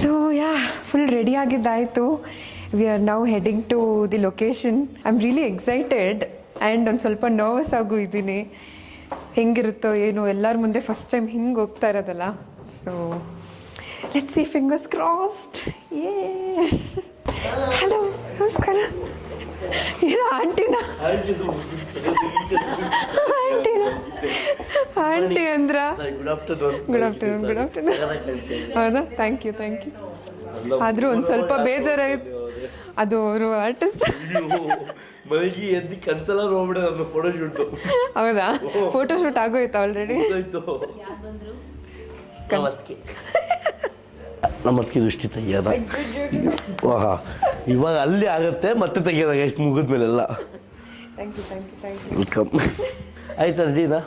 So yeah full ready ಆಗಿದ್ದಾಯಿತು. We are now heading to the location. I am really excited and ಒಂದು ಸ್ವಲ್ಪ nervous ಆಗು ಇದ್ದೀನಿ. ಹೆಂಗಿರುತ್ತೋ ಏನು, ಎಲ್ಲರ ಮುಂದೆ ಫಸ್ಟ್ ಟೈಮ್ ಹಿಂಗೆ ಹೋಗ್ತಾ ಇರೋದಲ್ಲ. So let's see, fingers crossed. ಏ ಹಲೋ, ನಮಸ್ಕಾರ. ಏನೋ ಆಂಟಿನ ಆಂಟಿ ಅಂದ್ರ? Good afternoon. ಹೌದಾ? Thank you. ಆದರೂ ಒಂದು ಸ್ವಲ್ಪ ಬೇಜಾರಾಯ್ತು. ಅದು ಅವರು ಆರ್ಟಿಸ್ಟ್. ಮನೆಗೆ ಎದ್ದು ಕನ್ಸಲ ಹೋಗ್ಬಿಡ ನನ್ನ ಫೋಟೋಶೂಟ್. ಹೌದಾ? ಫೋಟೋಶೂಟ್ ಆಗೋಯ್ತು ಆಲ್ರೆಡಿ. ನಮ್ಮದಕ್ಕೆ ದೃಷ್ಟಿ ತೆಗಿಯೋದ. ವಾಹ್, ಇವಾಗ ಅಲ್ಲಿ ಆಗುತ್ತೆ, ಮತ್ತೆ ತೆಗಿಯೋದಾಗ ಎಷ್ಟು ಮುಗಿದ್ಮೇಲೆಲ್ಲ. ವೆಲ್ಕಮ್. ಆಯ್ತಾ ರೆಡಿನಾ?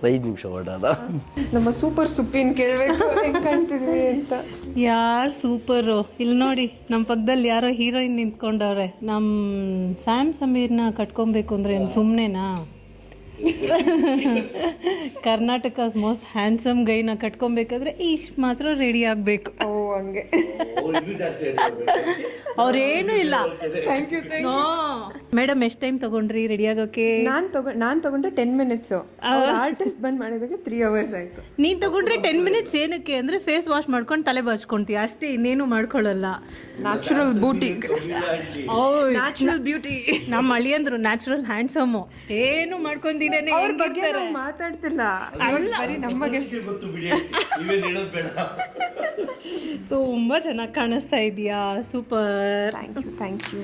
5 ನಿಮಿಷ ಹೊರಡೋದ. ನಮ್ಮ ಸೂಪರ್ ಸುಪ್ಪಿನ ಕೇಳಬೇಕು ಹೆಂಗೆ ಕಾಣ್ತಿದ್ವಿ ಅಂತ. ಯಾರು ಸೂಪರು? ಇಲ್ಲಿ ನೋಡಿ, ನಮ್ಮ ಪಕ್ಕದಲ್ಲಿ ಯಾರೋ ಹೀರೋಯಿನ್ ನಿಂತ್ಕೊಂಡವ್ರೆ. ನಮ್ಮ ಸ್ಯಾಮ್ ಸಮೀರ್ನ ಕಟ್ಕೊಬೇಕು ಅಂದರೆ ಏನು ಸುಮ್ಮನೆನಾ? ಕರ್ನಾಟಕಸ್ ಮೋಸ್ಟ್ ಹ್ಯಾಂಡ್ಸಮ್ ಗೈನ ಕಟ್ಕೊಬೇಕಾದ್ರೆ ಇಷ್ಟು ಮಾತ್ರ ರೆಡಿ ಆಗಬೇಕು. ಓ ಹಂಗೆ. ಅವ್ರೇನು ಇಲ್ಲ. Thank you. ಮೇಡಮ್ ಎಷ್ಟು ಟೈಮ್ ತಗೊಂಡ್ರಿ ರೆಡಿ ಆಗೋಕೆ? ನಾನು ತಗೊಂಡ್ರೆ 10 ಮಿನಿಟ್ಸು. ಆರ್ಟಿಸ್ಟ್ ಬಂದ್ ಮಾಡಿದಾಗ 3 hours ಆಯ್ತು. ನೀನು ತಗೊಂಡ್ರೆ 10 ಮಿನಿಟ್ಸ್ ಏನಕ್ಕೆ ಅಂದರೆ ಫೇಸ್ ವಾಶ್ ಮಾಡ್ಕೊಂಡು ತಲೆ ಬಾಚ್ಕೊಂತೀಯ ಅಷ್ಟೇ, ಇನ್ನೇನು ಮಾಡ್ಕೊಳ್ಳಲ್ಲ. Natural beauty. ನಮ್ಮ ಅಳಿಯಂದ್ರು ನ್ಯಾಚುರಲ್ ಹ್ಯಾಂಡ್ಸಮು, ಏನು ಮಾಡ್ಕೊಂದಿನೇ ಮಾತಾಡ್ತಿಲ್ಲ. ಬರೀ ನಮಗೆ ತುಂಬಾ ಚೆನ್ನಾಗಿ ಕಾಣಿಸ್ತಾ ಇದೀಯಾ. ಸೂಪರ್. Thank you.